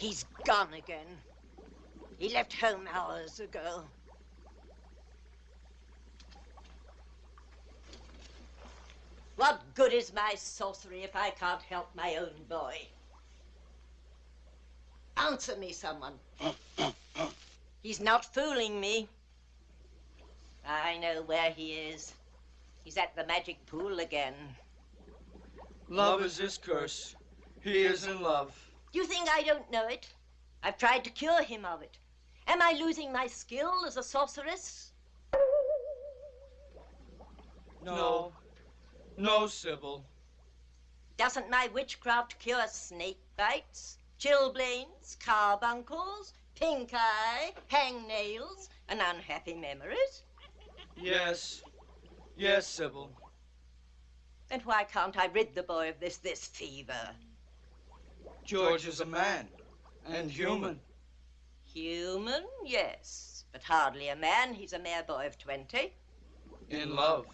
He's gone again. He left home hours ago. What good is my sorcery if I can't help my own boy? Answer me, someone. He's not fooling me. I know where he is. He's at the magic pool again. Love is his curse. He is in love. You think I don't know it? I've tried to cure him of it. Am I losing my skill as a sorceress? No. No, Sybil. Doesn't my witchcraft cure snake bites, chilblains, carbuncles, pink eye, hangnails, and unhappy memories? Yes. Yes, Sybil. Then why can't I rid the boy of this fever? George is a man, and human. Human, yes, but hardly a man. He's a mere boy of 20. In love.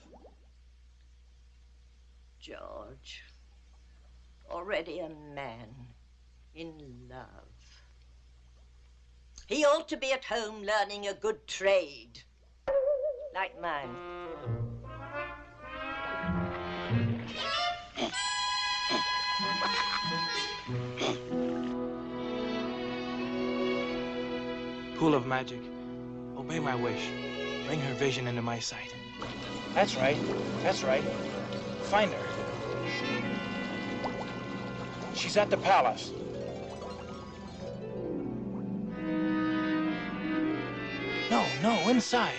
George, already a man, in love. He ought to be at home learning a good trade, like mine. Pool of magic, obey my wish. Bring her vision into my sight. That's right. That's right. Find her. She's at the palace. No, inside.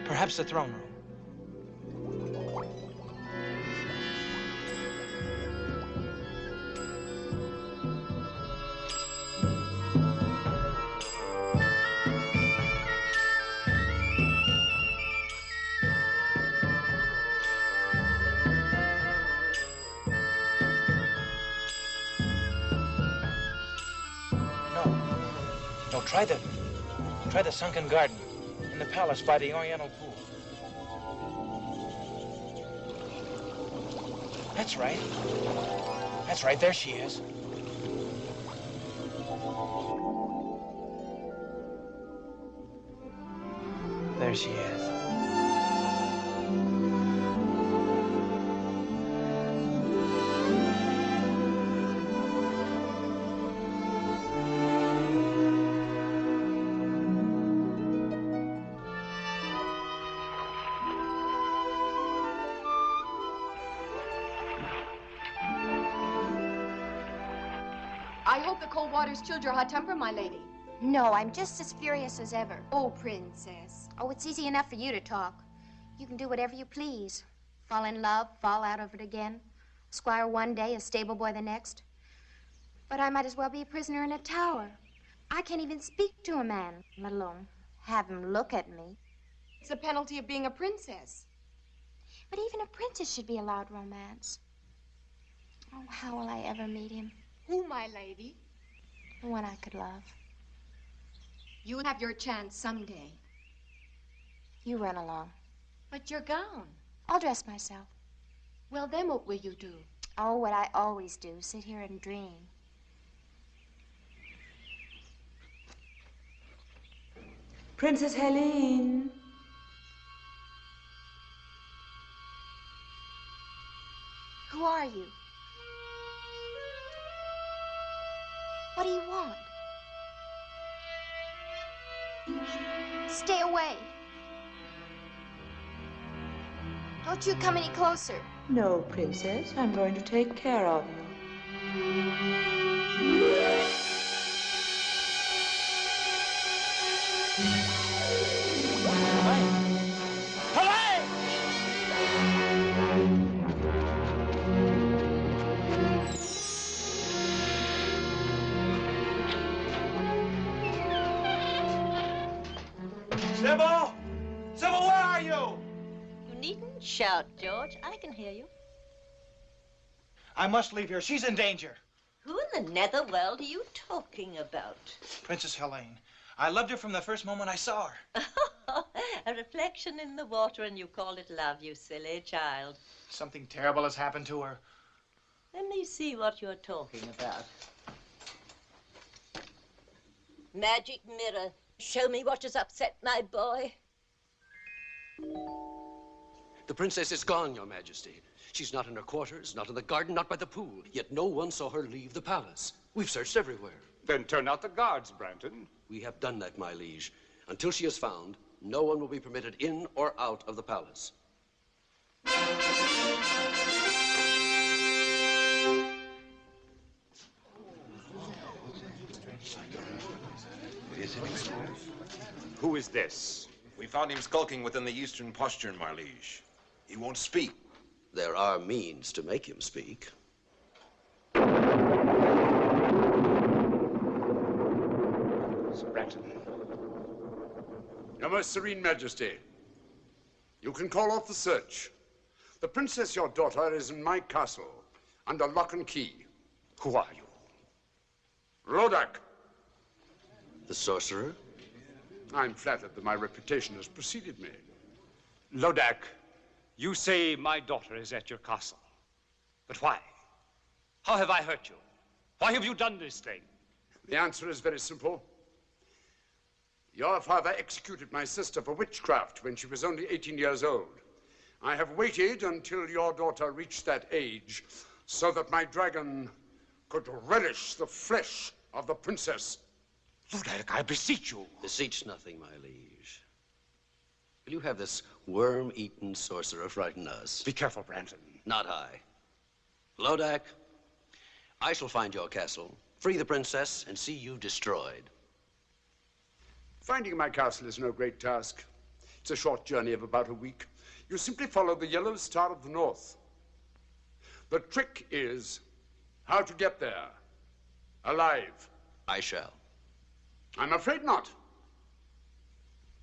Perhaps the throne room. Try the sunken garden in the palace by the Oriental pool. That's right. That's right, there she is. There she is. hope the cold water's chilled your hot temper, my lady. No, I'm just as furious as ever. Oh, princess. Oh, it's easy enough for you to talk. You can do whatever you please. Fall in love, fall out of it again. Squire one day, a stable boy the next. But I might as well be a prisoner in a tower. I can't even speak to a man, let alone have him look at me. It's the penalty of being a princess. But even a princess should be allowed romance. Oh, how will I ever meet him? Who, my lady? The one I could love. You'll have your chance someday. You run along. But your gown. I'll dress myself. Well, then what will you do? Oh, what I always do, sit here and dream. Princess Helene. Who are you? What do you want? Stay away. Don't you come any closer. No, Princess. I'm going to take care of you. Sybil! Sybil, where are you? You needn't shout, George. I can hear you. I must leave here. She's in danger. Who in the netherworld are you talking about? Princess Helene. I loved her from the first moment I saw her. A reflection in the water, and you call it love, you silly child. Something terrible has happened to her. Let me see what you're talking about. Magic mirror. Show me what has upset my boy. The princess is gone, Your Majesty. She's not in her quarters, not in the garden, not by the pool. Yet no one saw her leave the palace. We've searched everywhere. Then turn out the guards, Branton. We have done that, my liege. Until she is found, no one will be permitted in or out of the palace. Who is this? We found him skulking within the eastern postern, my liege. He won't speak. There are means to make him speak. Sir Branton. Your most serene majesty, you can call off the search. The princess, your daughter, is in my castle, under lock and key. Who are you? Rodak. The sorcerer? I'm flattered that my reputation has preceded me. Lodak, you say my daughter is at your castle. But why? How have I hurt you? Why have you done this thing? The answer is very simple. Your father executed my sister for witchcraft when she was only 18 years old. I have waited until your daughter reached that age so that my dragon could relish the flesh of the princess. Lodak, I beseech you. Beseech nothing, my liege. Will you have this worm-eaten sorcerer frighten us? Be careful, Branton. Not I. Lodak, I shall find your castle, free the princess, and see you destroyed. Finding my castle is no great task. It's a short journey of about a week. You simply follow the yellow star of the north. The trick is how to get there, alive. I shall. I'm afraid not.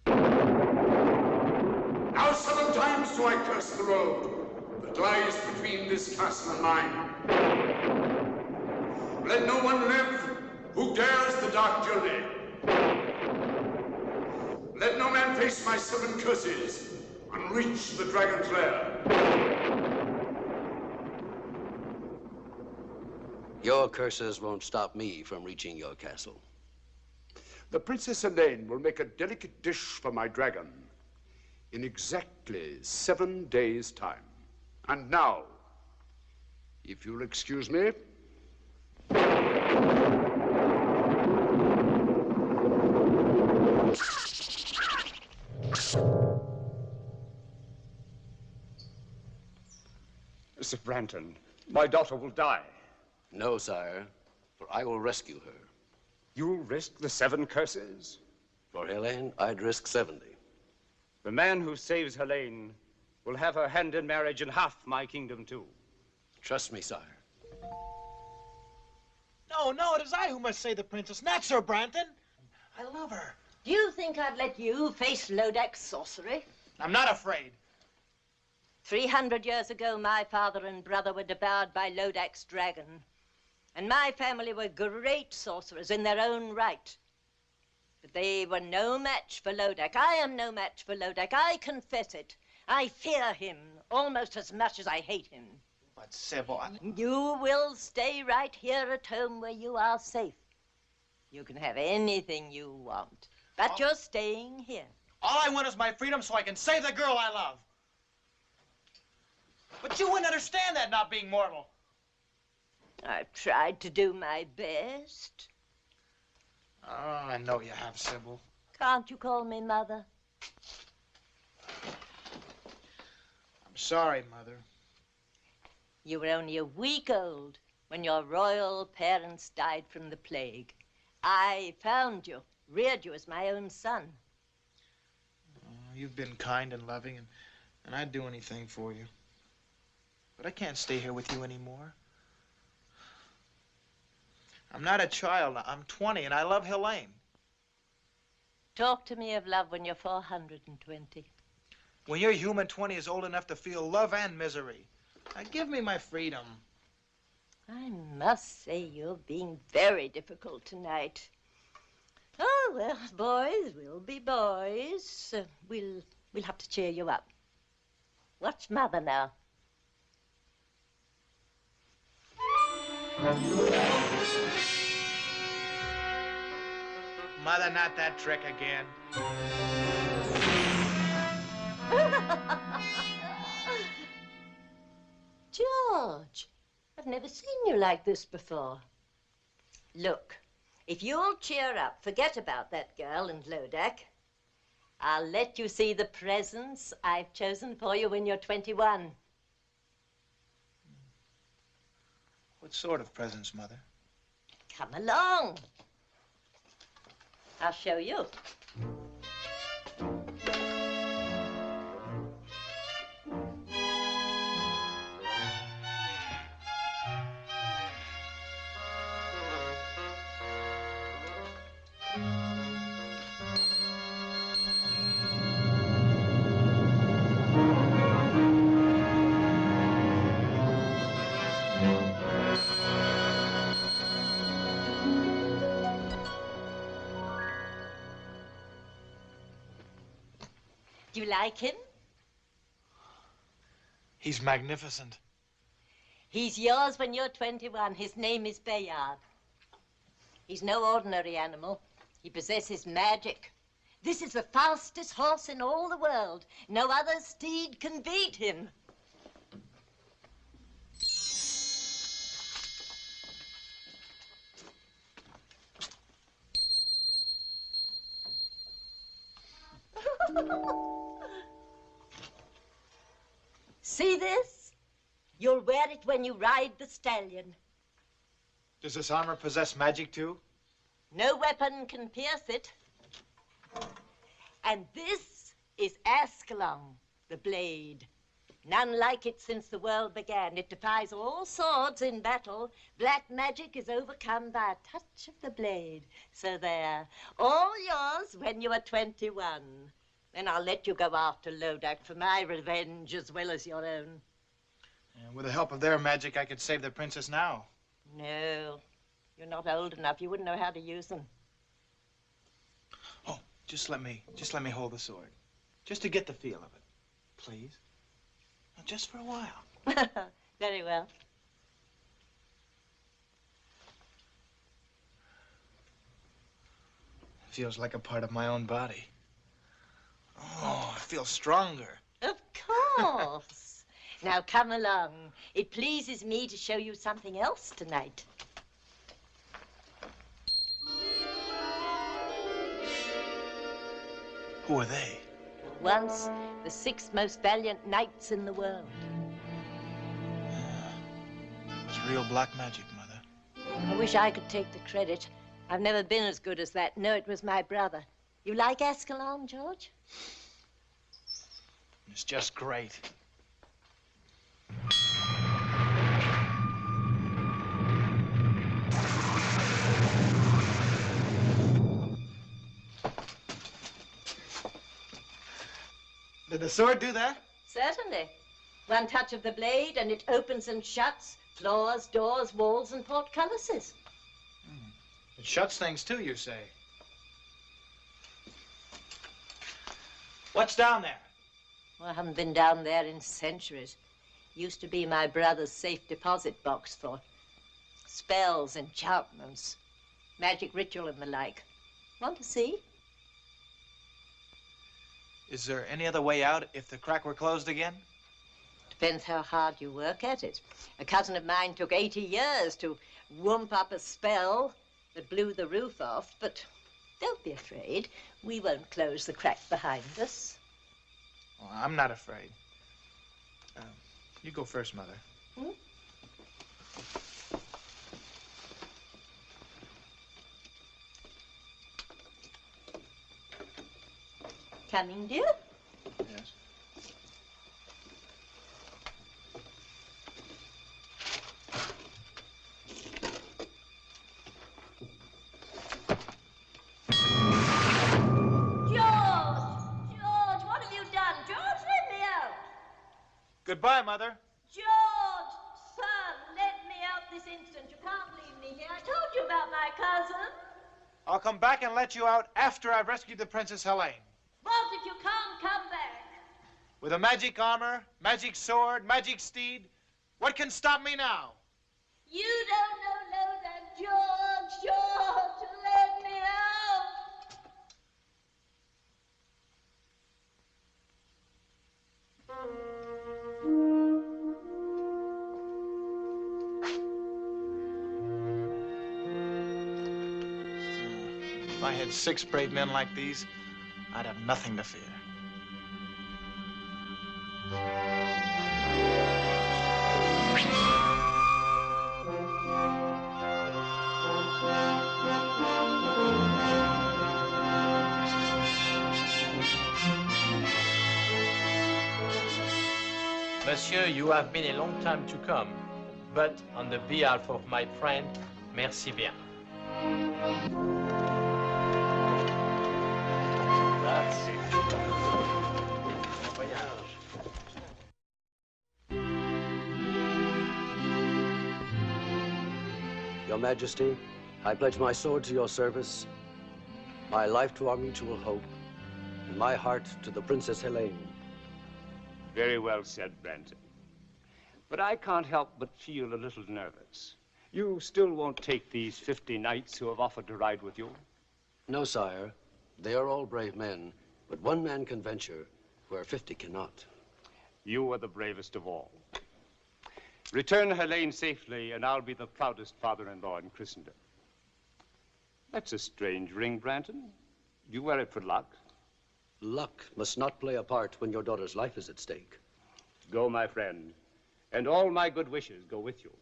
Now 7 times do I curse the road that lies between this castle and mine. Let no one live who dares the dark journey. Let no man face my 7 curses and reach the dragon's lair. Your curses won't stop me from reaching your castle. The Princess Elaine will make a delicate dish for my dragon in exactly 7 days' time. And now, if you'll excuse me. Sir Branton, my daughter will die. No, sire. For I will rescue her. You'll risk the 7 curses? For Helene, I'd risk 70. The man who saves Helene will have her hand in marriage and half my kingdom, too. Trust me, sire. No, it is I who must save the princess, not Sir Branton. I love her. Do you think I'd let you face Lodak's sorcery? I'm not afraid. 300 years ago, my father and brother were devoured by Lodak's dragon. And my family were great sorcerers in their own right. But they were no match for Lodak. I am no match for Lodak. I confess it. I fear him almost as much as I hate him. But Sybil, You will stay right here at home where you are safe. You can have anything you want, but you're staying here. all I want is my freedom so I can save the girl I love. But you wouldn't understand that, not being mortal. I've tried to do my best. Oh, I know you have, Sybil. Can't you call me Mother? I'm sorry, Mother. You were only a week old when your royal parents died from the plague. I found you, reared you as my own son. Oh, you've been kind and loving, and I'd do anything for you. But I can't stay here with you anymore. I'm not a child. I'm 20, and I love Helene. Talk to me of love when you're 420. When your human 20 is old enough to feel love and misery. Now, give me my freedom. I must say you're being very difficult tonight. Oh, well, boys will be boys. We'll have to cheer you up. Watch Mother now. Mother, not that trick again. George, I've never seen you like this before. Look, if you'll cheer up, forget about that girl and Lodak, I'll let you see the presents I've chosen for you when you're 21. What sort of presents, Mother? Come along. I'll show you. Do you like him? He's magnificent. He's yours when you're 21. His name is Bayard. He's no ordinary animal. He possesses magic. This is the fastest horse in all the world. No other steed can beat him. See this? You'll wear it when you ride the stallion. Does this armor possess magic, too? No weapon can pierce it. And this is Ascalon, the blade. None like it since the world began. It defies all swords in battle. Black magic is overcome by a touch of the blade. So there, all yours when you are 21. Then I'll let you go after Lodak for my revenge as well as your own. And with the help of their magic, I could save the princess now. No, you're not old enough. You wouldn't know how to use them. Oh, just let me hold the sword. Just to get the feel of it. Please? Now, just for a while. Very well. It feels like a part of my own body. Oh, I feel stronger. Of course. Now come along. It pleases me to show you something else tonight. Who are they? Once the 6 most valiant knights in the world. It's real black magic, Mother. I wish I could take the credit. I've never been as good as that. No, it was my brother. You like Escalon, George? It's just great. Did the sword do that? Certainly. One touch of the blade and it opens and shuts floors, doors, walls, and portcullises. It shuts things too, you say? What's down there? Well, I haven't been down there in centuries. Used to be my brother's safe deposit box for spells, enchantments, magic ritual and the like. Want to see? Is there any other way out if the crack were closed again? Depends how hard you work at it. A cousin of mine took 80 years to whoomp up a spell that blew the roof off, but don't be afraid. We won't close the crack behind us. Well, I'm not afraid. You go first, Mother. Hmm? Coming, dear? Yes. Goodbye, Mother. George, son, let me out this instant. You can't leave me here. I told you about my cousin. I'll come back and let you out after I've rescued the Princess Helene. What if you can't come back? With a magic armor, magic sword, magic steed, what can stop me now? You don't know that, George. George, let me out. If I had 6 brave men like these, I'd have nothing to fear. Monsieur, you have been a long time to come, but on the behalf of my friend, merci bien. Your Majesty, I pledge my sword to your service, my life to our mutual hope, and my heart to the Princess Helene. Very well said, Branton. But I can't help but feel a little nervous. You still won't take these 50 knights who have offered to ride with you? No, sire. They are all brave men, but one man can venture where 50 cannot. You are the bravest of all. Return Helene safely, and I'll be the proudest father-in-law in Christendom. That's a strange ring, Branton. You wear it for luck? Luck must not play a part when your daughter's life is at stake. Go, my friend, and all my good wishes go with you.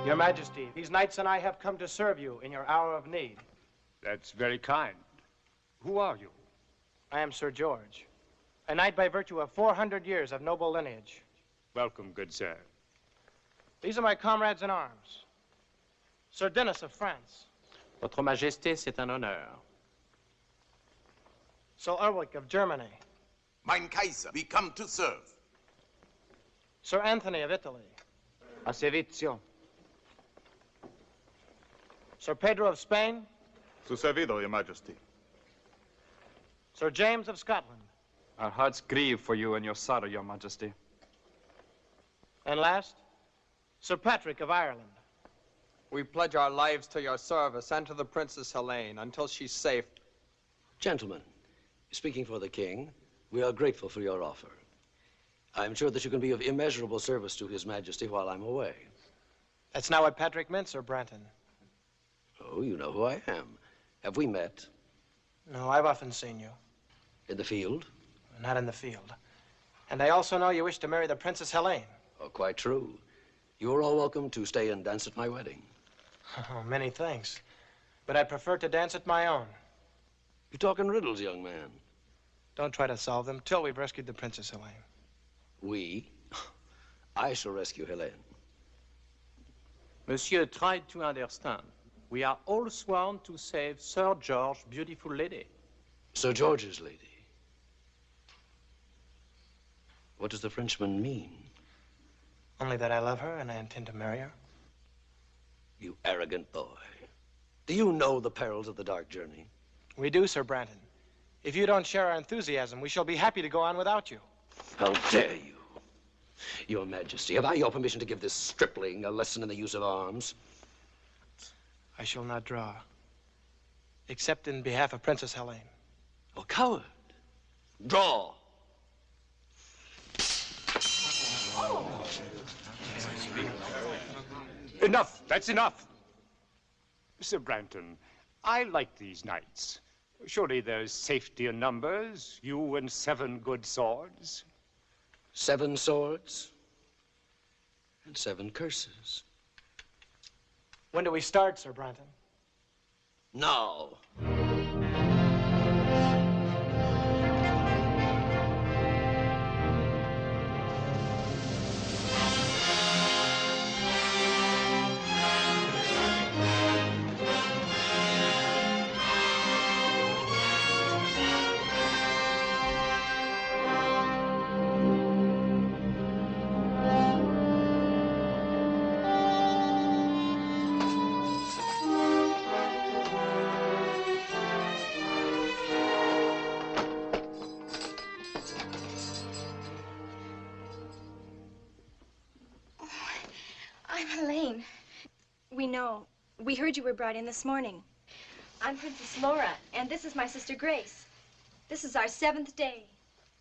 Your Majesty, these knights and I have come to serve you in your hour of need. That's very kind. Who are you? I am Sir George, a knight by virtue of 400 years of noble lineage. Welcome, good sir. These are my comrades in arms. Sir Denis of France. Votre Majesté, c'est un honneur. Sir Ulrich of Germany. Mein Kaiser, we come to serve. Sir Anthony of Italy. A servizio. Sir Pedro of Spain. Su servido, Your Majesty. Sir James of Scotland. Our hearts grieve for you and your sorrow, Your Majesty. And last, Sir Patrick of Ireland. We pledge our lives to your service and to the Princess Helene until she's safe. Gentlemen, speaking for the king, we are grateful for your offer. I'm sure that you can be of immeasurable service to His Majesty while I'm away. That's not what Patrick meant, Sir Branton. Oh, you know who I am. Have we met? No, I've often seen you. In the field? Not in the field. And I also know you wish to marry the Princess Helene. Oh, quite true. You're all welcome to stay and dance at my wedding. Oh, many thanks. But I prefer to dance at my own. You're talking riddles, young man. Don't try to solve them till we've rescued the Princess Helene. We? I shall rescue Helene. Monsieur tried to understand. We are all sworn to save Sir George's beautiful lady. Sir George's lady? What does the Frenchman mean? Only that I love her and I intend to marry her. You arrogant boy. Do you know the perils of the dark journey? We do, Sir Branton. If you don't share our enthusiasm, we shall be happy to go on without you. How dare you? Your Majesty, have I your permission to give this stripling a lesson in the use of arms? I shall not draw, except in behalf of Princess Helene. Oh, coward. Draw. Enough. That's enough. Sir Branton, I like these knights. Surely there's safety in numbers. You and 7 good swords. 7 swords and 7 curses. When do we start, Sir Branton? Now. We heard you were brought in this morning. I'm Princess Laura, and this is my sister Grace. This is our 7th day.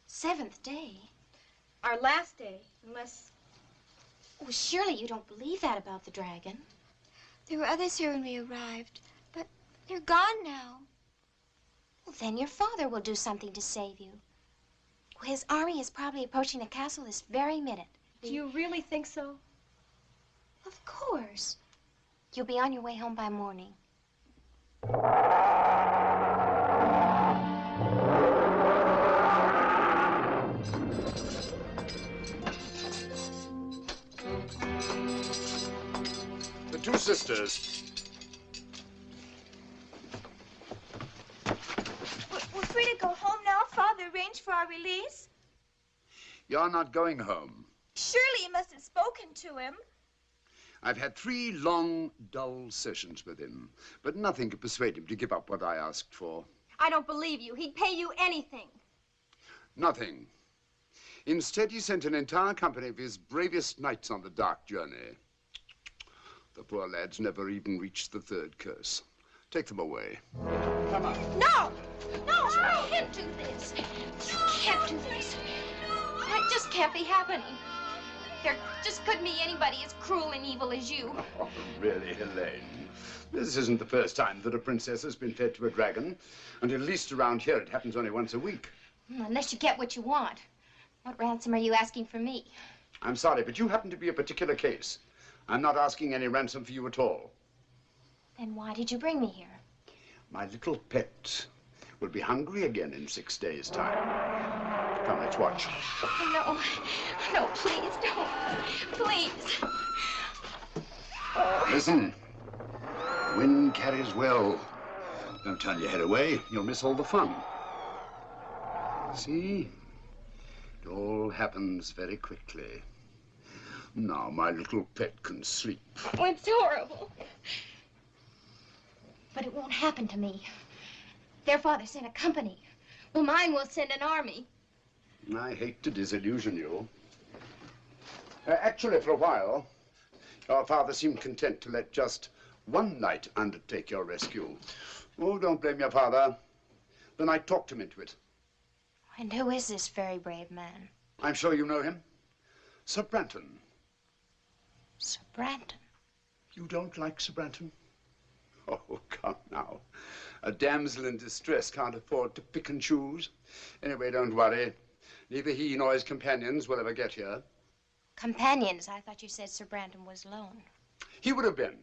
7th day? Our last day, unless... Oh, surely you don't believe that about the dragon. There were others here when we arrived, but they're gone now. Well, then your father will do something to save you. Well, his army is probably approaching the castle this very minute. Do you really think so? Of course. You'll be on your way home by morning. The 2 sisters. We're free to go home now. Father arranged for our release. You're not going home. Surely you must have spoken to him. I've had 3 long, dull sessions with him, but nothing could persuade him to give up what I asked for. I don't believe you. He'd pay you anything. Nothing. Instead, he sent an entire company of his bravest knights on the dark journey. The poor lads never even reached the 3rd curse. Take them away. Come on. No! No, you can't do this. You can't do this. It just can't be happening. There just couldn't be anybody as cruel and evil as you. Oh, really, Helene? This isn't the first time that a princess has been fed to a dragon. And at least around here, it happens only once a week. Unless you get what you want. What ransom are you asking from me? I'm sorry, but you happen to be a particular case. I'm not asking any ransom for you at all. Then why did you bring me here? My little pet will be hungry again in 6 days' time. Come, let's watch. No, no, please don't. Please. Listen. Wind carries well. Don't turn your head away. You'll miss all the fun. See? It all happens very quickly. Now my little pet can sleep. Oh, it's horrible. But it won't happen to me. Their father sent a company. Well, mine will send an army. I hate to disillusion you. Actually, for a while, your father seemed content to let just 1 knight undertake your rescue. Oh, don't blame your father. The knight talked him into it. And who is this very brave man? I'm sure you know him. Sir Branton. Sir Branton? You don't like Sir Branton? Oh, come now. A damsel in distress can't afford to pick and choose. Anyway, don't worry. Neither he nor his companions will ever get here. Companions? I thought you said Sir Branton was alone. He would have been.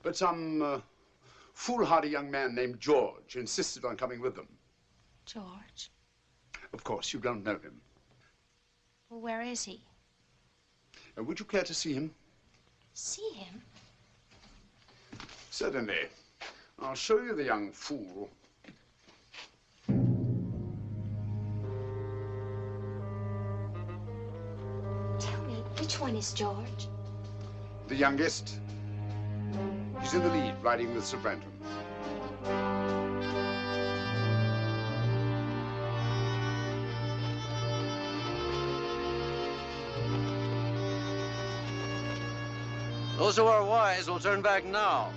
But some foolhardy young man named George insisted on coming with them. George? Of course, you don't know him. Well, where is he? Would you care to see him? See him? Certainly. I'll show you the young fool. Tell me, which one is George? The youngest. He's in the lead, riding with Sir Branton. Those who are wise will turn back now.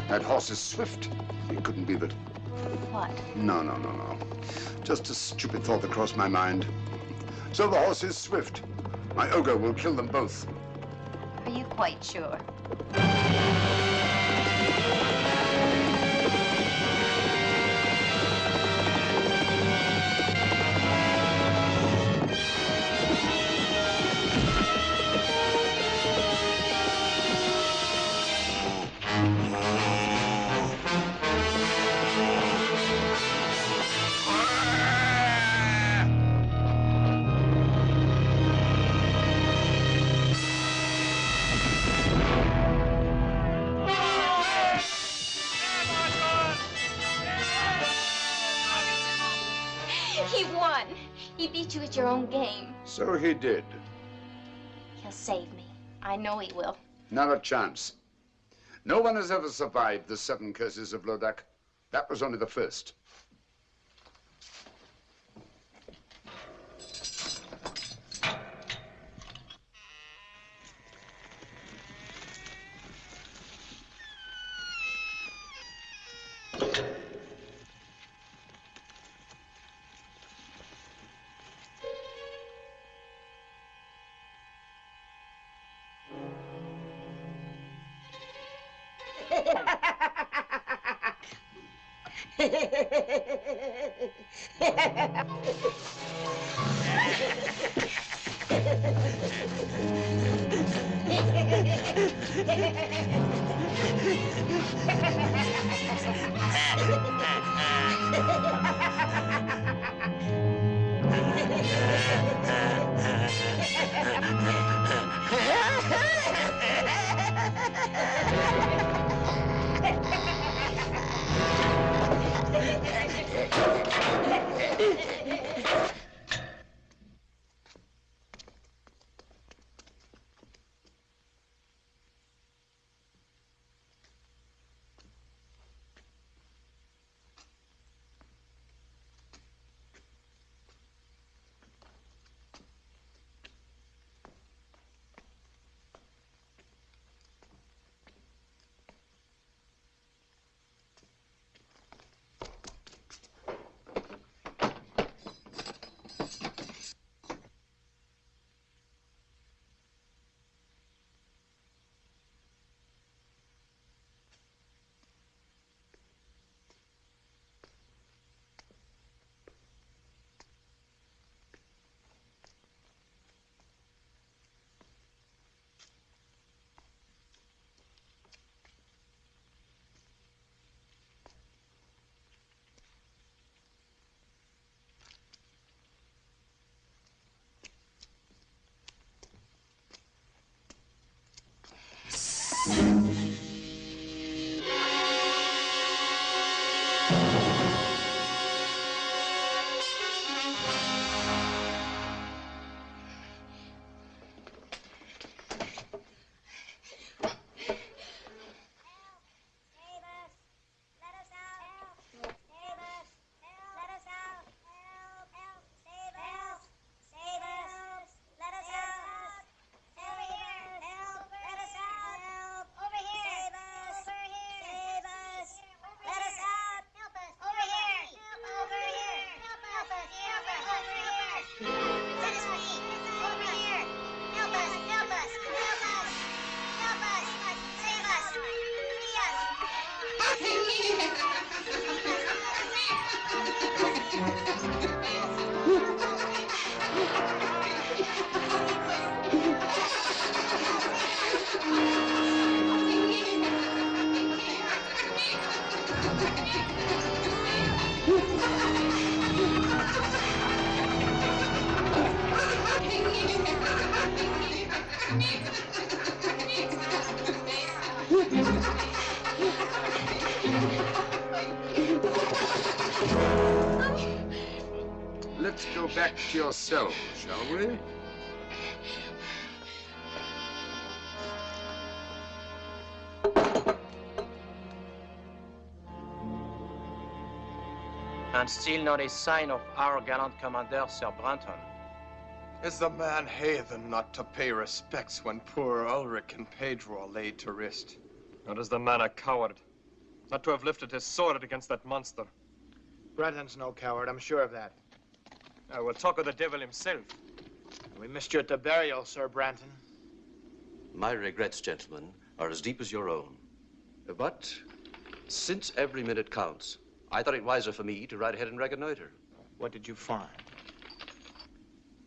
That horse is swift. It couldn't be that. What? No. Just a stupid thought that crossed my mind. So the horse is swift. My ogre will kill them both. Are you quite sure? He won. He beat you at your own game. So he did. He'll save me. I know he will. Not a chance. No one has ever survived the 7 curses of Lodak. That was only the first. Let's go back to your cell, shall we? And still not a sign of our gallant commander, Sir Branton. Is the man heathen not to pay respects when poor Ulrich and Pedro are laid to rest? Or is the man a coward? Not to have lifted his sword against that monster. Branton's no coward, I'm sure of that. I will talk of the devil himself. We missed you at the burial, Sir Branton. My regrets, gentlemen, are as deep as your own. But since every minute counts, I thought it wiser for me to ride ahead and reconnoiter. What did you find?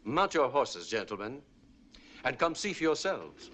Mount your horses, gentlemen, and come see for yourselves.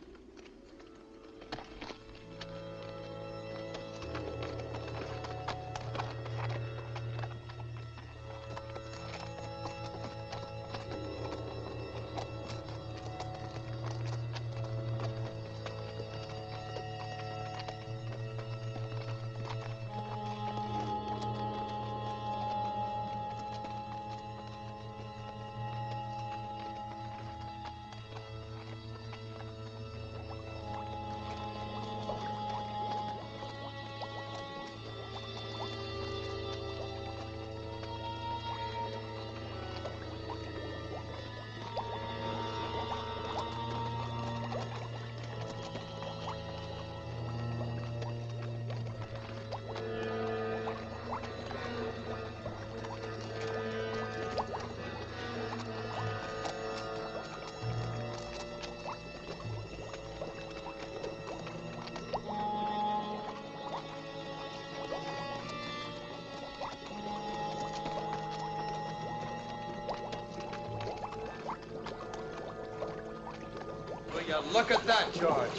Will you look at that, George?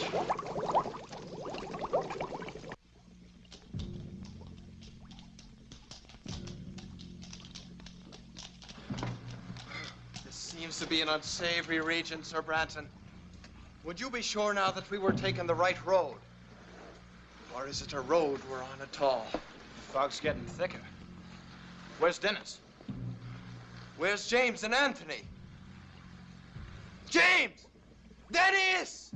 This seems to be an unsavory region, Sir Branton. Would you be sure now that we were taking the right road? Or is it a road we're on at all? The fog's getting thicker. Where's Dennis? Where's James and Anthony? James! Dennis!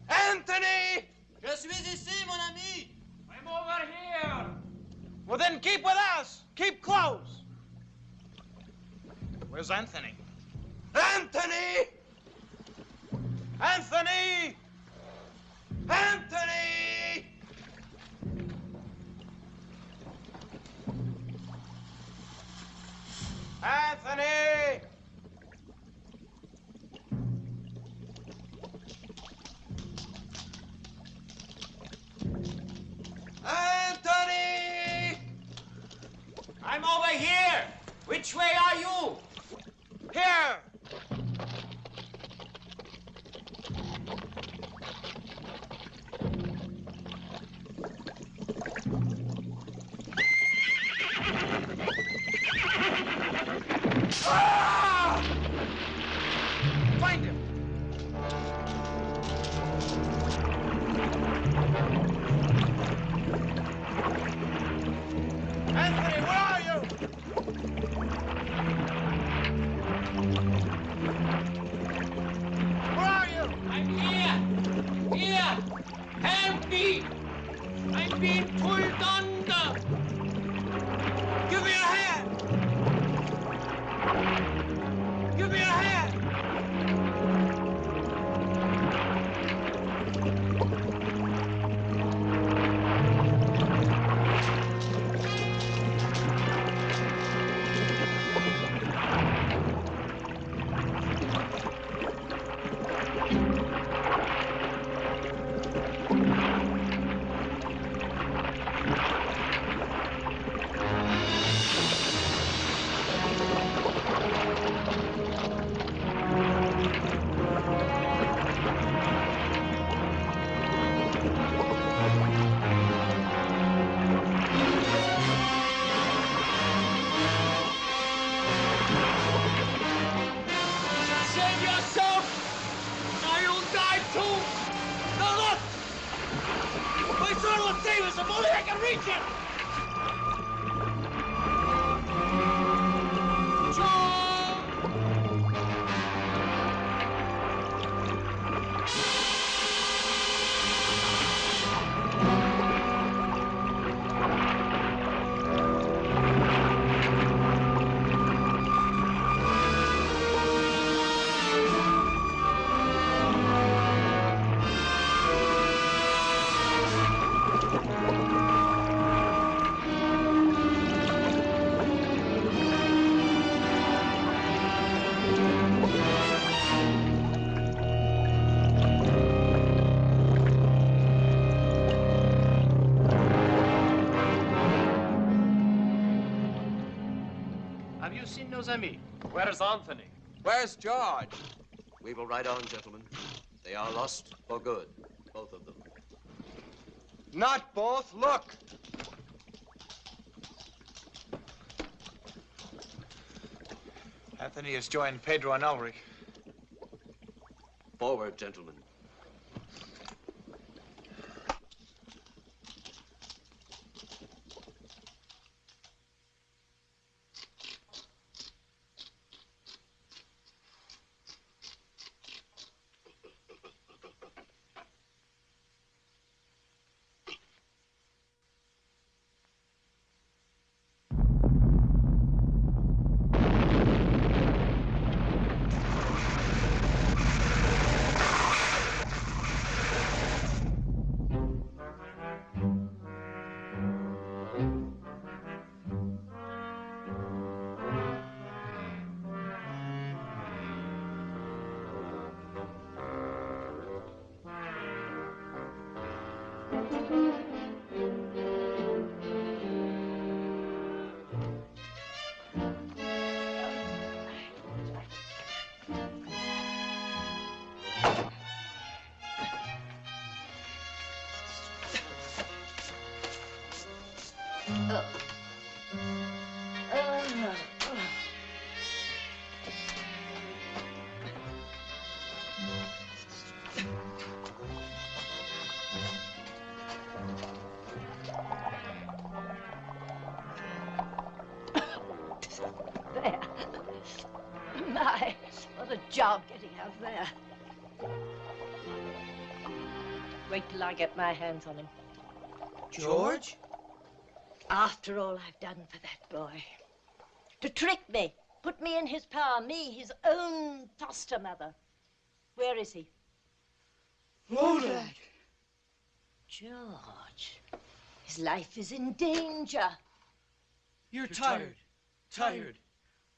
Anthony! Je suis ici, mon ami! I'm over here! Well, then keep with us! Keep close! Where's Anthony? Anthony! Anthony! Anthony! Anthony! Anthony! I'm over here! Which way are you? Here! Ah! Find him! Anthony, where are you? Where are you? I'm here! Here! Help me! I'm being pulled under! Give me a hand! Give me a hand! Save yourself! Or you'll die too! Now look! My sword will save us if only I can reach it! Have you seen nos amis? Where's Anthony? Where's George? We will ride on, gentlemen. They are lost for good, both of them. Not both. Look. Anthony has joined Pedro and Ulrich. Forward, gentlemen. job getting out there. Wait till I get my hands on him. George? After all I've done for that boy. To trick me, put me in his power, me, his own foster mother. Where is he? Lodak! George, his life is in danger. You're tired. Tired.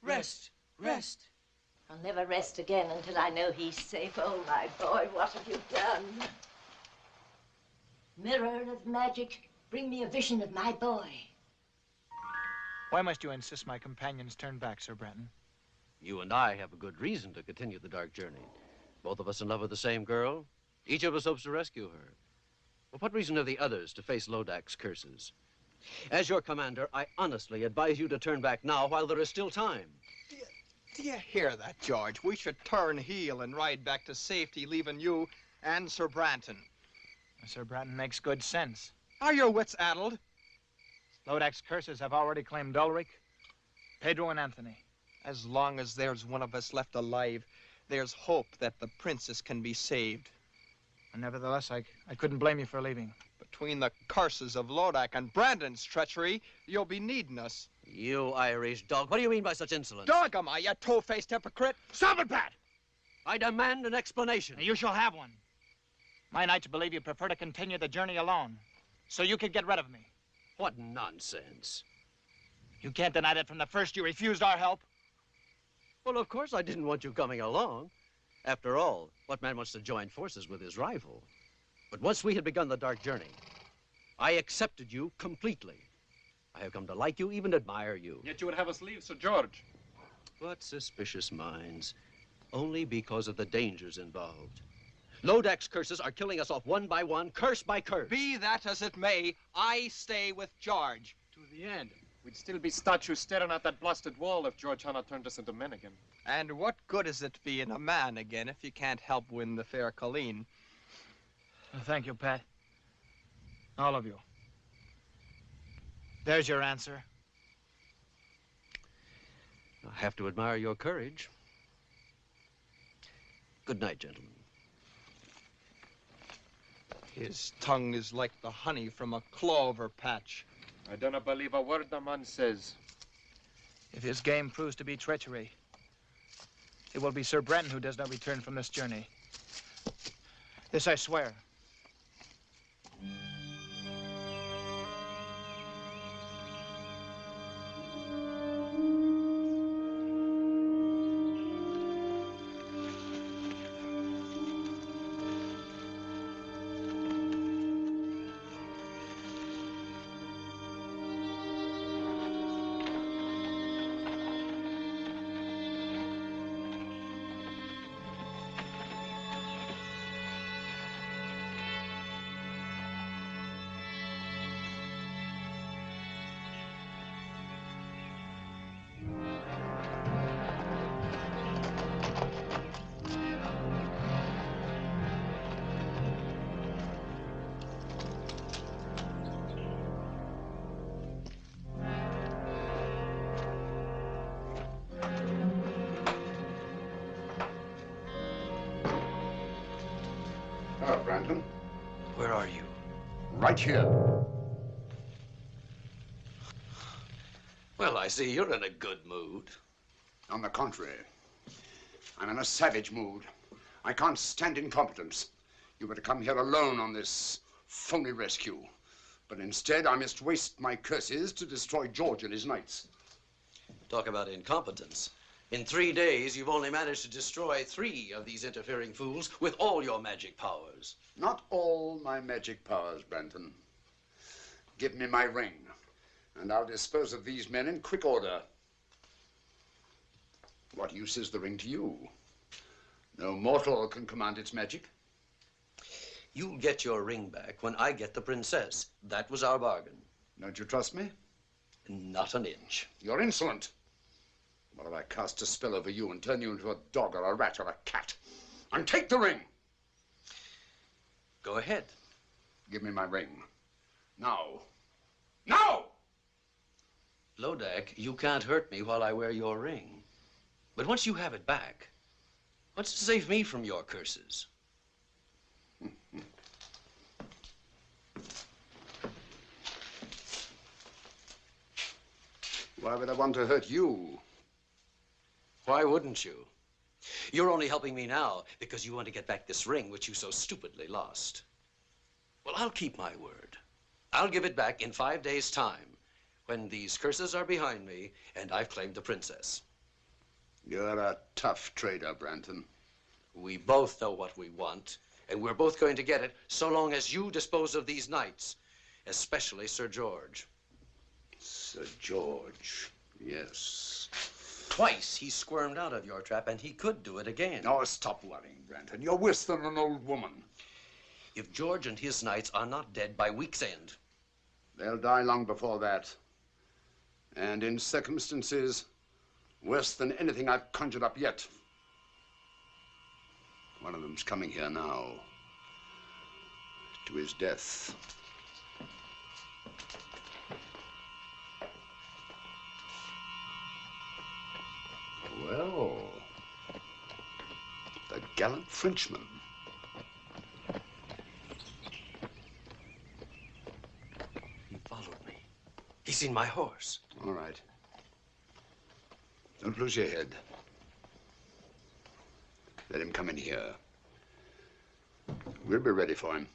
Rest. Rest. I'll never rest again until I know he's safe. Oh, my boy, what have you done? Mirror of magic, bring me a vision of my boy. Why must you insist my companions turn back, Sir Brenton? You and I have a good reason to continue the dark journey. Both of us in love with the same girl. Each of us hopes to rescue her. Well, what reason have the others to face Lodak's curses? As your commander, I honestly advise you to turn back now while there is still time. Do you hear that, George? We should turn heel and ride back to safety, leaving you and Sir Branton. Sir Branton makes good sense. Are your wits addled? Lodak's curses have already claimed Ulrich, Pedro, and Anthony. As long as there's one of us left alive, there's hope that the princess can be saved. And nevertheless, I couldn't blame you for leaving. Between the curses of Lodak and Brandon's treachery, you'll be needing us. You Irish dog, what do you mean by such insolence? Dog am I, you two-faced hypocrite? Stop it, Pat! I demand an explanation. You shall have one. My knights believe you prefer to continue the journey alone, so you could get rid of me. What nonsense. You can't deny that from the first you refused our help. Well, of course I didn't want you coming along. After all, what man wants to join forces with his rival? But once we had begun the dark journey, I accepted you completely. I have come to like you, even admire you. Yet you would have us leave, Sir George. What suspicious minds. Only because of the dangers involved. Lodak's curses are killing us off one by one, curse by curse. Be that as it may, I stay with George. To the end. We'd still be statues staring at that blasted wall if George Hanna turned us into men again. And what good is it being a man again if you can't help win the fair Colleen? Well, thank you, Pat. All of you. There's your answer. I have to admire your courage. Good night, gentlemen. His tongue is like the honey from a clover patch. I don't believe a word the man says. If his game proves to be treachery, it will be Sir Brenton who does not return from this journey. This I swear. Hello, Brandon. Where are you? Right here. Well, I see you're in a good mood. On the contrary, I'm in a savage mood. I can't stand incompetence. You were to come here alone on this phony rescue. But instead, I must waste my curses to destroy George and his knights. Talk about incompetence. In 3 days, you've only managed to destroy 3 of these interfering fools with all your magic powers. Not all my magic powers, Branton. Give me my ring, and I'll dispose of these men in quick order. What use is the ring to you? No mortal can command its magic. You'll get your ring back when I get the princess. That was our bargain. Don't you trust me? Not an inch. You're insolent. What if I cast a spell over you and turn you into a dog or a rat or a cat? And take the ring! Go ahead. Give me my ring. Now. Now! Lodak, you can't hurt me while I wear your ring. But once you have it back, What's to save me from your curses? Why would I want to hurt you? Why wouldn't you? You're only helping me now because you want to get back this ring which you so stupidly lost. Well, I'll keep my word. I'll give it back in 5 days' time, when these curses are behind me and I've claimed the princess. You're a tough trader, Branton. We both know what we want, and we're both going to get it so long as you dispose of these knights, especially Sir George. Sir George, yes. Twice he squirmed out of your trap, and he could do it again. Oh, stop worrying, Branton. You're worse than an old woman. If George and his knights are not dead by week's end, they'll die long before that. And in circumstances worse than anything I've conjured up yet. One of them's coming here now to his death. Well, the gallant Frenchman. He followed me. He's seen my horse. All right. Don't lose your head. Let him come in here. We'll be ready for him.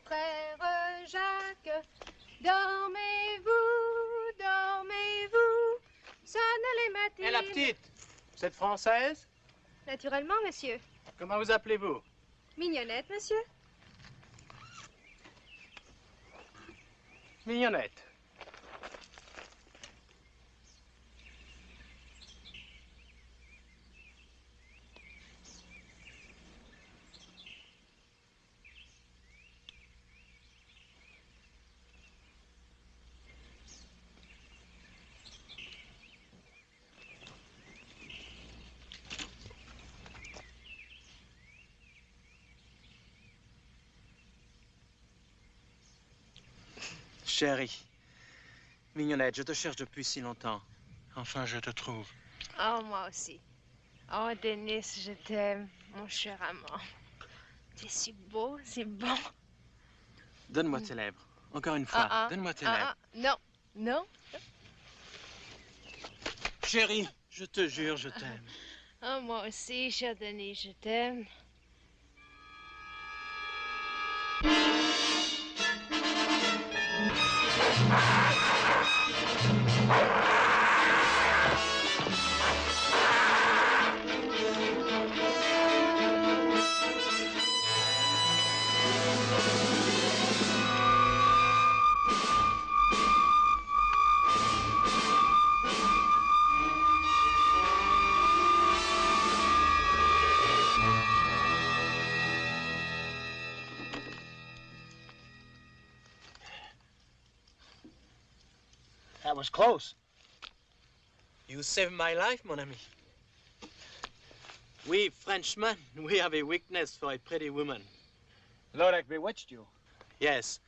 Frère Jacques, dormez-vous, dormez-vous, sonne les matines. Et la petite, vous êtes française? Naturellement, monsieur. Comment vous appelez-vous? Mignonnette, monsieur. Mignonnette. Chérie, Mignonnette, je te cherche depuis si longtemps. Enfin, je te trouve. Oh, moi aussi. Oh, Denis, je t'aime, mon cher amant. Tu es si beau, si bon. Donne-moi tes lèvres. Encore une fois, donne-moi tes lèvres. Non, non. Chérie, je te jure, je t'aime. Oh, moi aussi, cher Denis, je t'aime. That was close. You saved my life, mon ami. We Frenchmen, we have a weakness for a pretty woman. Lodak bewitched you. Yes.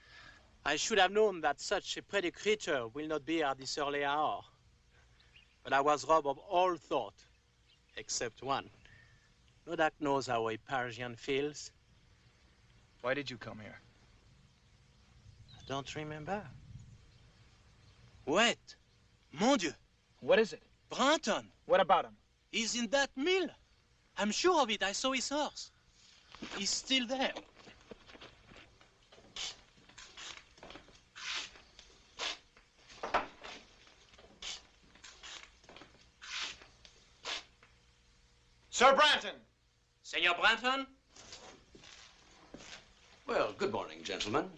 I should have known that such a pretty creature will not be at this early hour. But I was robbed of all thought, except one. Lodak knows how a Parisian feels. Why did you come here? I don't remember. Wait! Mon Dieu! What is it? Branton! What about him? He's in that mill. I'm sure of it. I saw his horse. He's still there. Sir Branton! Senor Branton? Well, good morning, gentlemen.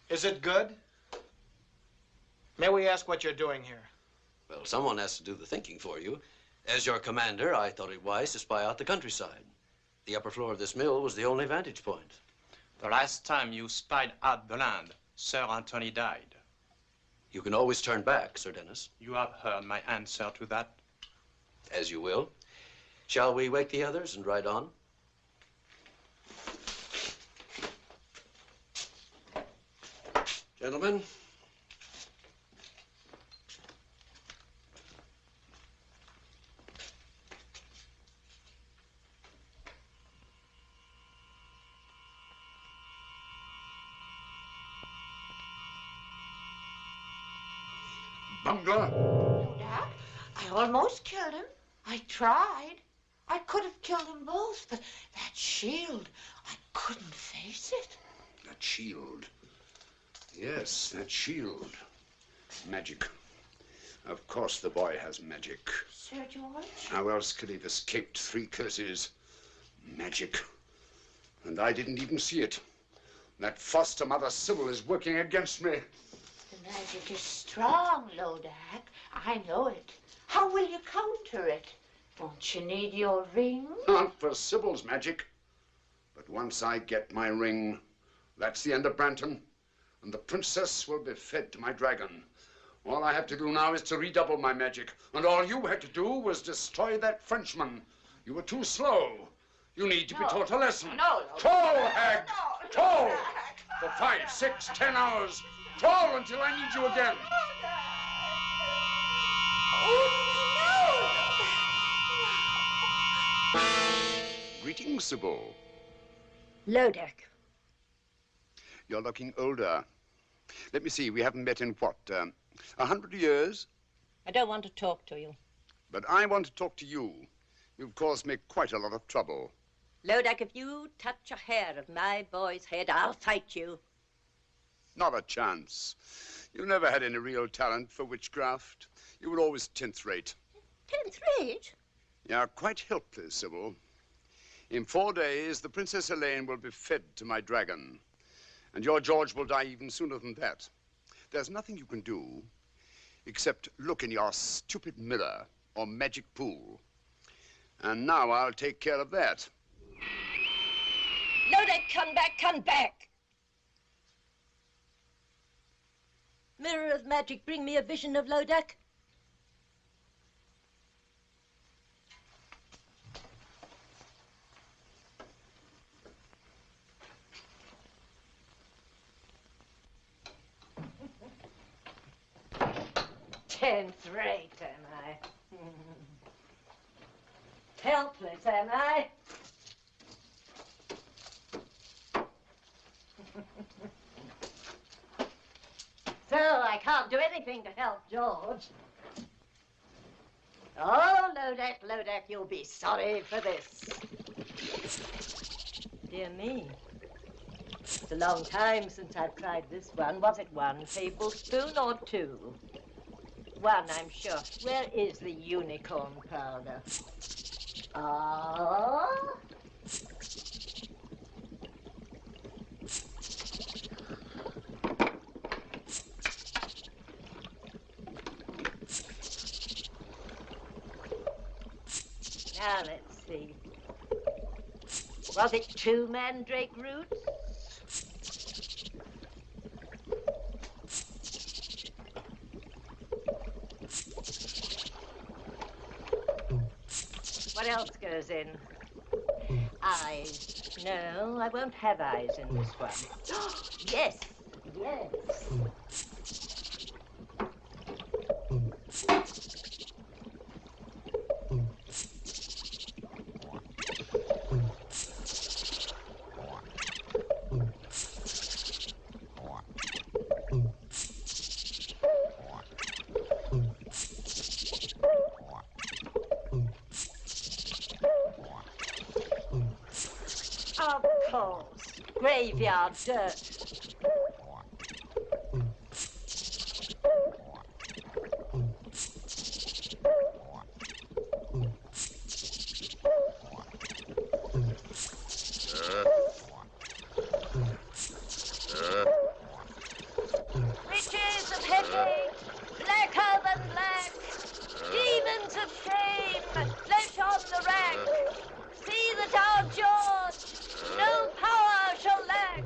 Is it good? May we ask what you're doing here? Well, someone has to do the thinking for you. As your commander, I thought it wise to spy out the countryside. The upper floor of this mill was the only vantage point. The last time you spied out the land, Sir Anthony died. You can always turn back, Sir Dennis. You have heard my answer to that. As you will. Shall we wake the others and ride on? Gentlemen. Bungler! Dad, I almost killed him. I tried. I could have killed them both, but that shield, I couldn't face it. That shield. Yes, that shield. Magic. Of course the boy has magic. Sir George? How else could he have escaped 3 curses? Magic. And I didn't even see it. That foster mother Sybil is working against me. The magic is strong, Lodak. I know it. How will you counter it? Won't you need your ring? Not for Sybil's magic. But once I get my ring, that's the end of Branton. And the princess will be fed to my dragon. All I have to do now is to redouble my magic. And all you had to do was destroy that Frenchman. You were too slow. You need to be taught a lesson. No. Troll, hag! Troll! For 5, 6, 10 hours. Troll until I need you again. Greetings, Sybil. Lodak. You're looking older. Let me see, we haven't met in what, 100 years? I don't want to talk to you. But I want to talk to you. You've caused me quite a lot of trouble. Lodak, if you touch a hair of my boy's head, I'll fight you. Not a chance. You never had any real talent for witchcraft. You were always 10th rate. 10th rate? You're quite helpless, Sybil. In 4 days, the Princess Helene will be fed to my dragon. And your George will die even sooner than that. There's nothing you can do except look in your stupid mirror or magic pool. And now I'll take care of that. Lodak, come back, come back! Mirror of magic, bring me a vision of Lodak. Tenth rate, am I? Helpless, am I? So I can't do anything to help George. Oh, Lodak, you'll be sorry for this. Dear me. It's a long time since I've tried this one. Was it 1 tablespoon or 2? 1, I'm sure. Where is the unicorn powder? Ah. Now, let's see. Was it 2 mandrake roots? What else goes in? Eyes. No, I won't have eyes in this one. Yes, yes. Of course. Graveyard dirt. Riches of headache, blacker than black, demons of shame, flesh on the rack. See that our George no power shall lack.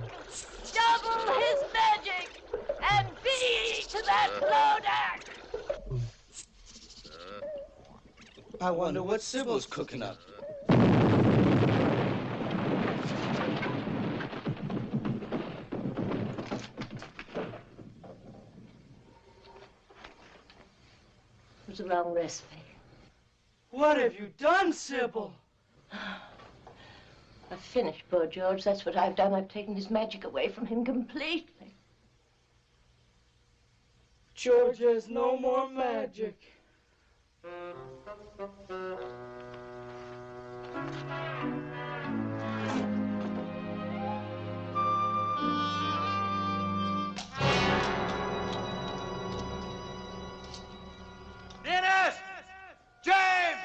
I wonder what Sybil's cooking up. It was the wrong recipe. What have you done, Sybil? I've finished poor George. That's what I've done. I've taken his magic away from him completely. George has no more magic. Dennis! James!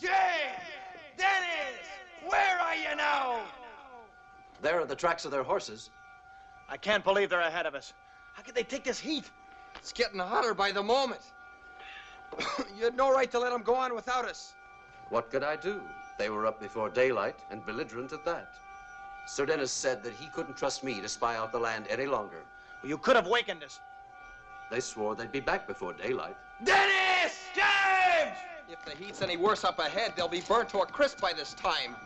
James! Dennis! Where are you now? There are the tracks of their horses. I can't believe they're ahead of us. How could they take this heat? It's getting hotter by the moment. You had no right to let them go on without us. What could I do? They were up before daylight and belligerent at that. Sir Dennis said that he couldn't trust me to spy out the land any longer. Well, you could have wakened us. They swore they'd be back before daylight. Dennis! James! If the heat's any worse up ahead, they'll be burnt to a crisp by this time.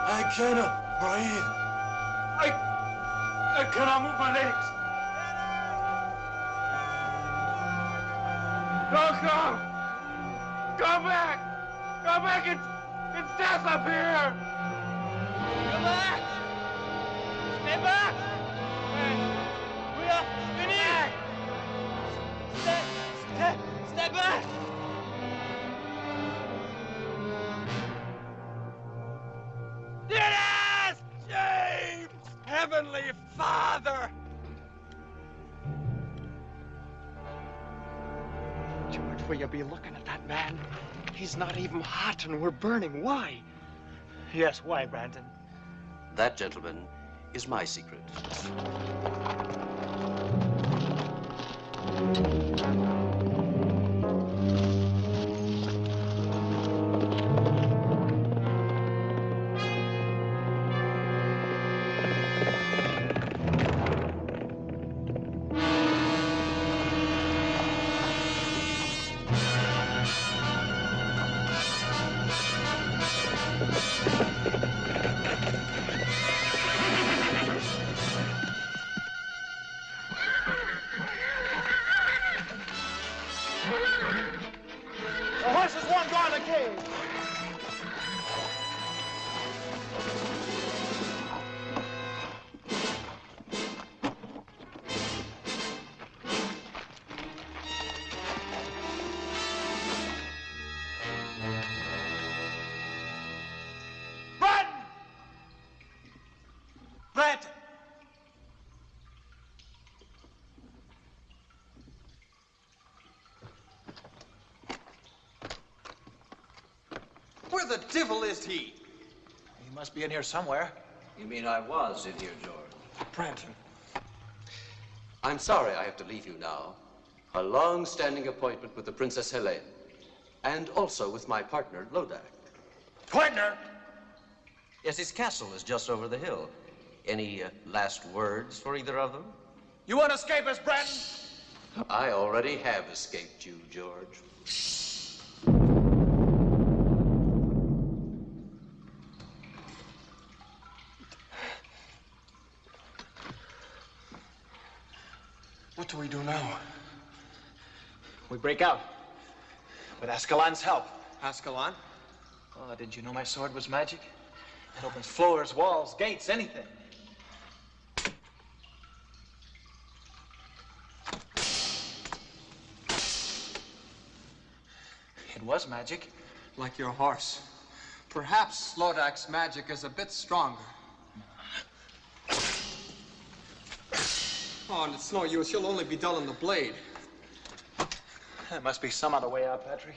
I cannot breathe. I cannot move my legs. Don't come! Come back! Come back! It's death up here! Come back! Stay back! We are finished! Stay back! Dennis! James! Heavenly Father! George, will you be looking at that man? He's not even hot and we're burning. Why? Yes, why, Brandon? That, gentlemen, is my secret. The horses won't go in the cage. Brett! Where the devil is he? He must be in here somewhere. You mean I was in here, George? Brandon. I'm sorry I have to leave you now. A long-standing appointment with the Princess Helene, and also with my partner, Lodak. Partner? Yes, his castle is just over the hill. Any last words for either of them? You want to escape us, Brandon? I already have escaped you, George. What do we do now? We break out. With Ascalon's help. Ascalon? Oh, didn't you know my sword was magic? It opens floors, walls, gates, anything. It was magic. Like your horse. Perhaps Lodak's magic is a bit stronger. Oh, and it's no use. You'll only be dulling the blade. There must be some other way out, Patrick.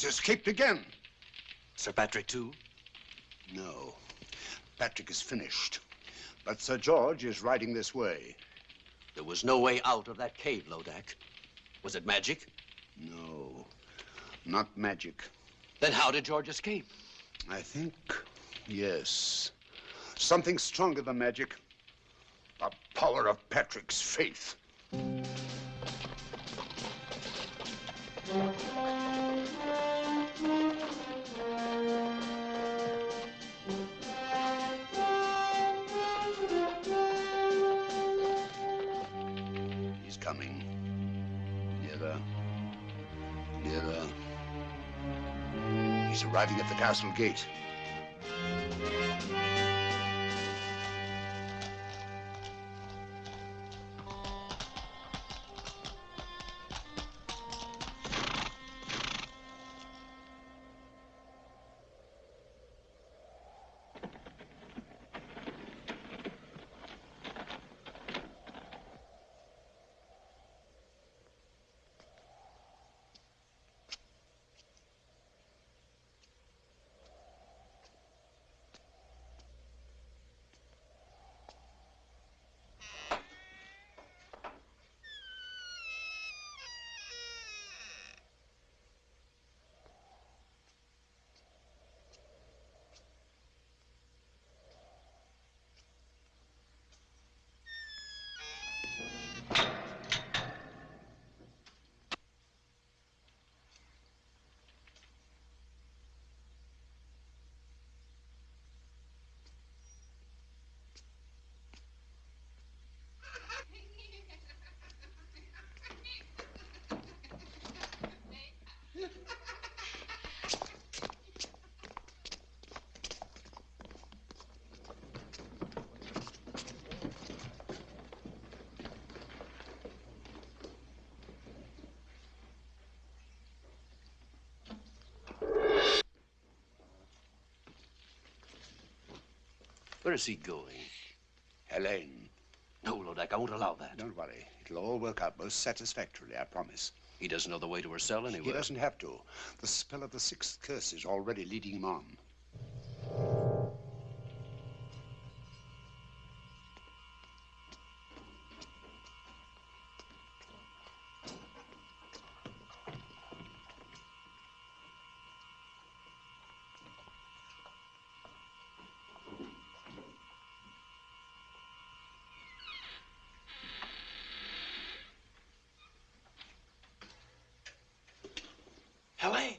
He's escaped again. Sir Patrick, too? No. Patrick is finished. But Sir George is riding this way. There was no way out of that cave, Lodak. Was it magic? No, not magic. Then how did George escape? I think, yes. Something stronger than magic. The power of Patrick's faith. He's coming. Nearer. Nearer. He's arriving at the castle gate. Where is he going? Helene. No, Lodak, I won't allow that. Don't worry. It'll all work out most satisfactorily, I promise. He doesn't know the way to her cell anyway. He doesn't have to. The spell of the sixth curse is already leading him on. Helene!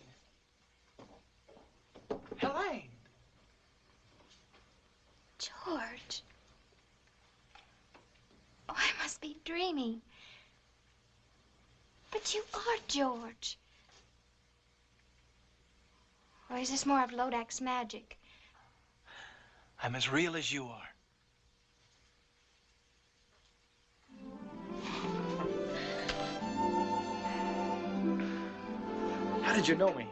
Helene! George. Oh, I must be dreaming. But you are George. Or is this more of Lodak's magic? I'm as real as you are. How did you know me?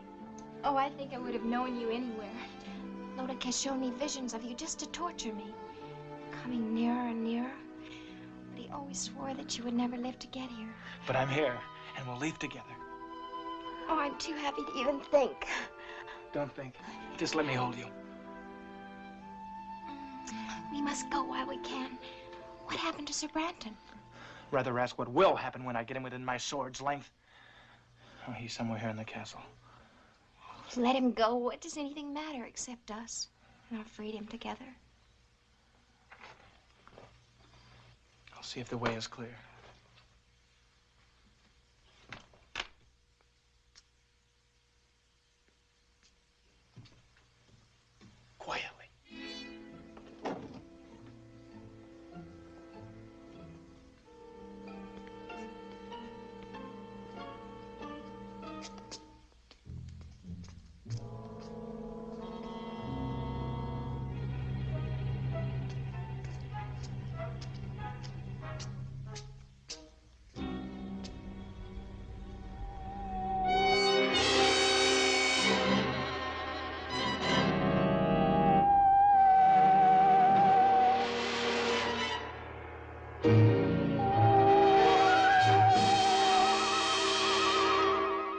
Oh, I think I would have known you anywhere. Lodak has shown me visions of you just to torture me. Coming nearer and nearer. But he always swore that you would never live to get here. But I'm here, and we'll leave together. Oh, I'm too happy to even think. Don't think. Just let me hold you. We must go while we can. What happened to Sir Branton? Rather ask what will happen when I get him within my sword's length. Oh, he's somewhere here in the castle. Let him go. What does anything matter except us and our freedom together? I'll see if the way is clear. Quietly.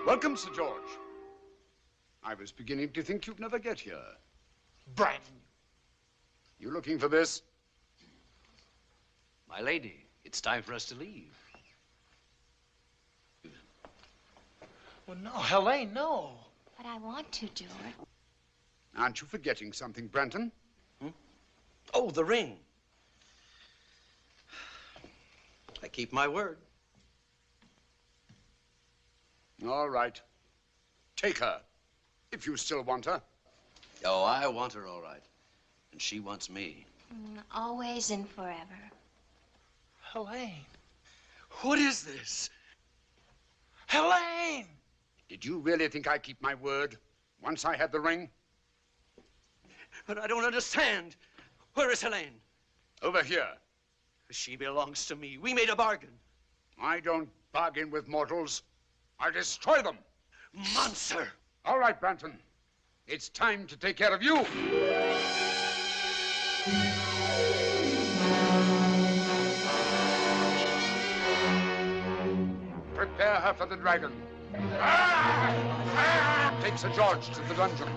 Welcome, Sir George. I was beginning to think you'd never get here. Brandon. You looking for this? My lady, it's time for us to leave. Well, no, Helene, no. But I want to, George. Aren't you forgetting something, Branton? Oh, the ring. I keep my word. All right. Take her, if you still want her. Oh, I want her all right. And she wants me. Always and forever. Helene, what is this? Helene! Did you really think I keep my word once I had the ring? But I don't understand. Where is Helene? Over here. She belongs to me. We made a bargain. I don't bargain with mortals. I destroy them. Monster! All right, Branton. It's time to take care of you. Prepare her for the dragon. Take Sir George to the dungeon.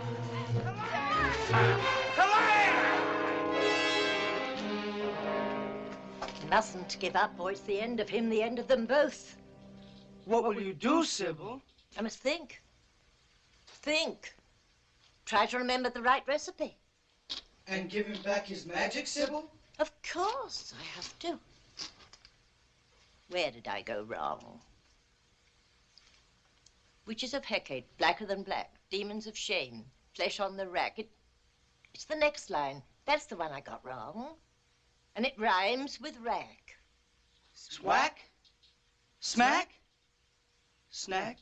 Mustn't give up, or it's the end of him, the end of them both. What will you do, Sybil? I must think. Think. Try to remember the right recipe. And give him back his magic, Sybil? Of course, I have to. Where did I go wrong? Witches of Hecate, blacker than black. Demons of shame, flesh on the rack. It's the next line. That's the one I got wrong. And it rhymes with rack. Swack? Smack? Snack?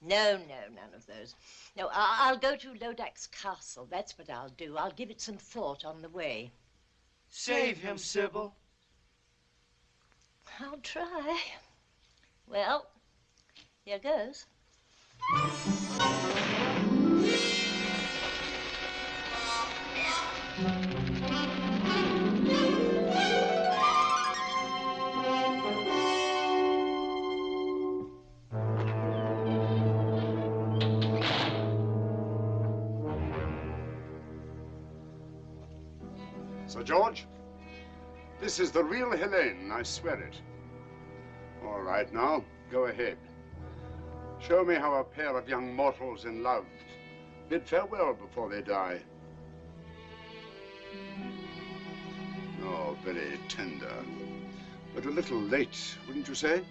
No, none of those. No, I'll go to Lodak's castle. That's what I'll do. I'll give it some thought on the way. Save him, Sybil. I'll try. Well, here goes. Sir George, this is the real Helene, I swear it. All right, now, go ahead. Show me how a pair of young mortals in love bid farewell before they die. Oh, very tender, but a little late, wouldn't you say?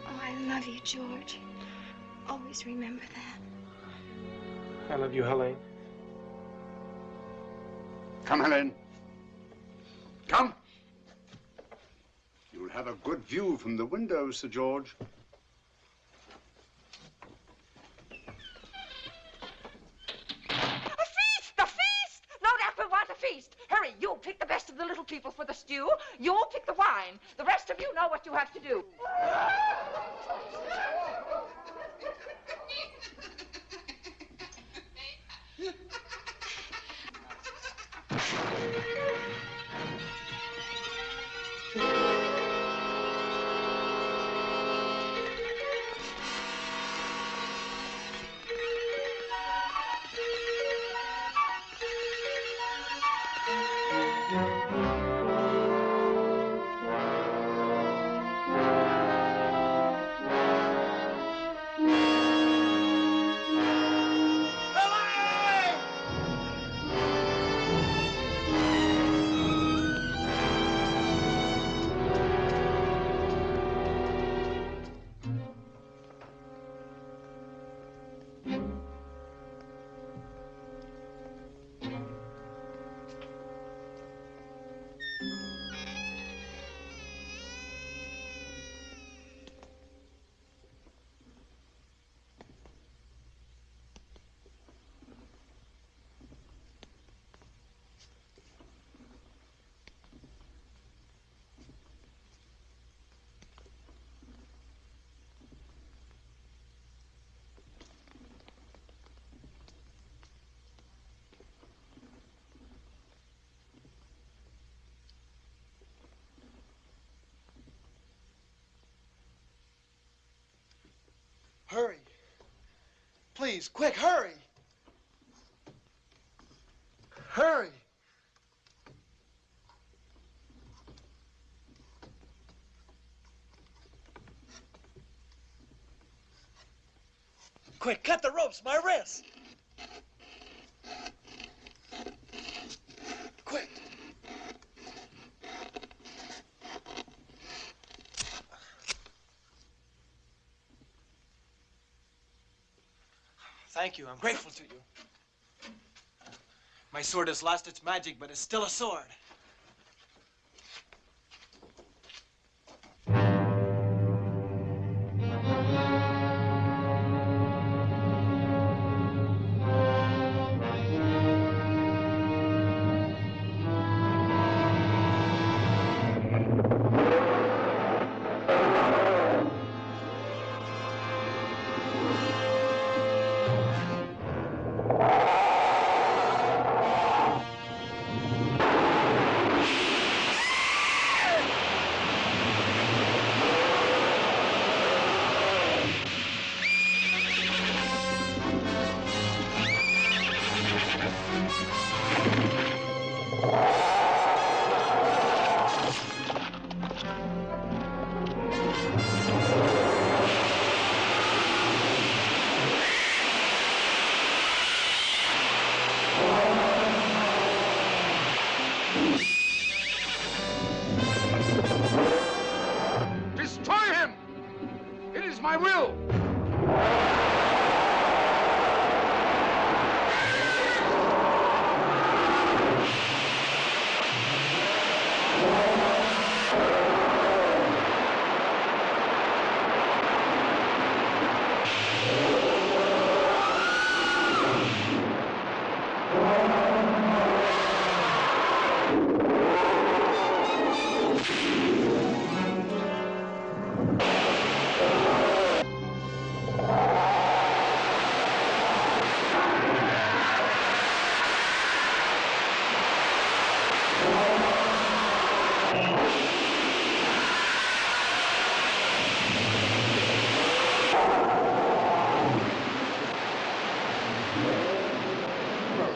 Oh, I love you, George. Always remember that. I love you, Helene. Come, Helene. Come. You'll have a good view from the window, Sir George. A feast! Lodak will want a feast. Hurry, you pick the best of the little people for the stew. You pick the wine. The rest of you know what you have to do. Hurry. please, quick, hurry. Hurry. Quick, cut the ropes, my wrist. Quick. Thank you. I'm grateful to you. My sword has lost its magic, but it's still a sword.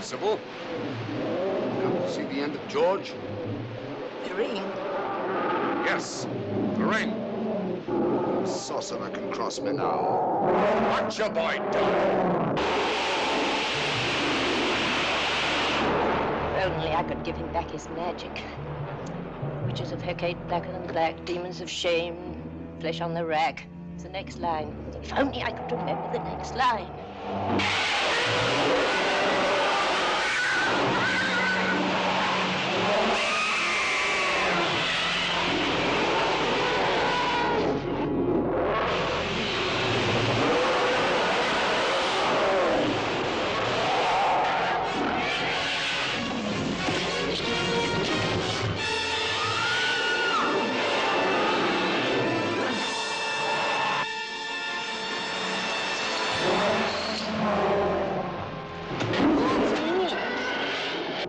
Sybil. Come to see the end of George? The ring. Yes, the ring. No sorcerer can cross me now. What's your boy done? If only I could give him back his magic. Witches of Hecate, blacker than black, demons of shame, flesh on the rack. It's the next line. If only I could remember the next line.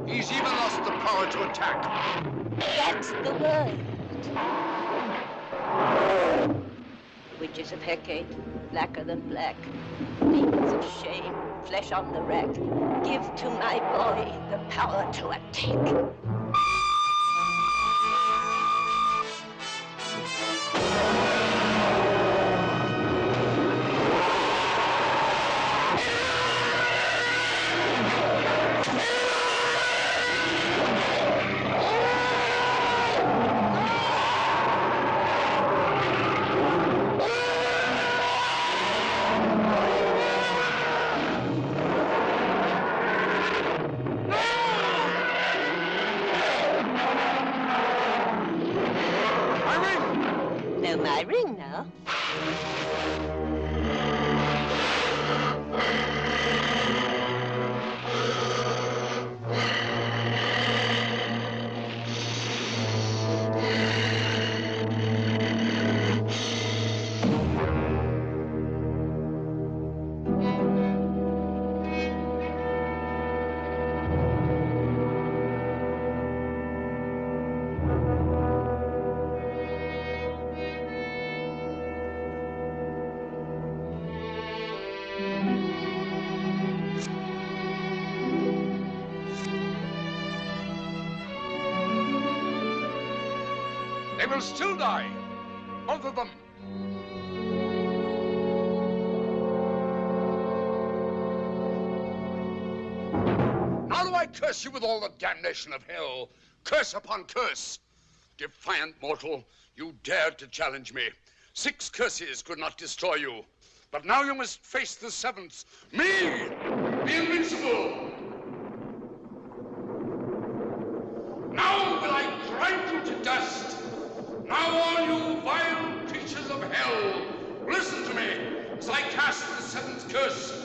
He's even lost the power to attack. That's the word. Witches of Hecate, blacker than black, demons of shame, flesh on the rack. Give to my boy the power to attack. My ring now. They will still die. Both of them. Now do I curse you with all the damnation of hell. Curse upon curse. Defiant mortal, you dared to challenge me. 6 curses could not destroy you. But now you must face the 7th. Me, the invincible. Now will I grind you to dust. Now all you vile creatures of hell, listen to me as I cast the 7th curse.